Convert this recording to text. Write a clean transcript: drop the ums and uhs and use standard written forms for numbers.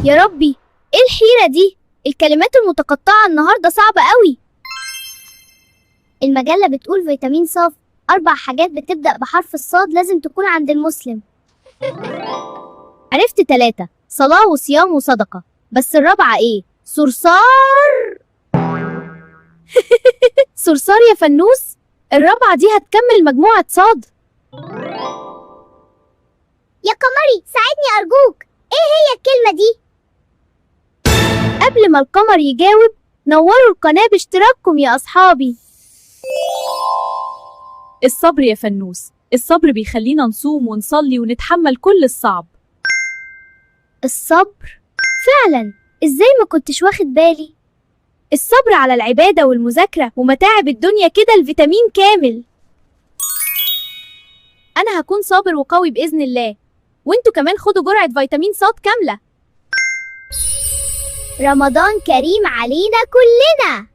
يا ربي، ايه الحيرة دي؟ الكلمات المتقطعة النهاردة صعبة قوي. المجلة بتقول فيتامين ص، 4 حاجات بتبدأ بحرف الصاد لازم تكون عند المسلم. عرفت 3: صلاة وصيام وصدقة، بس الرابعة ايه؟ صرصار. صرصار يا فنوس، الرابعة دي هتكمل مجموعة صاد. يا قمري ساعدني أرجوك، ايه هي الكلمة دي؟ قبل ما القمر يجاوب، نوروا القناة باشتراككم يا أصحابي. الصبر يا فنوس، الصبر بيخلينا نصوم ونصلي ونتحمل كل الصعب. الصبر؟ فعلا، ازاي ما كنتش واخد بالي؟ الصبر على العبادة والمذاكرة ومتاعب الدنيا كده الفيتامين كامل. أنا هكون صابر وقوي بإذن الله، وانتوا كمان خدوا جرعة فيتامين ص كاملة. رمضان كريم علينا كلنا.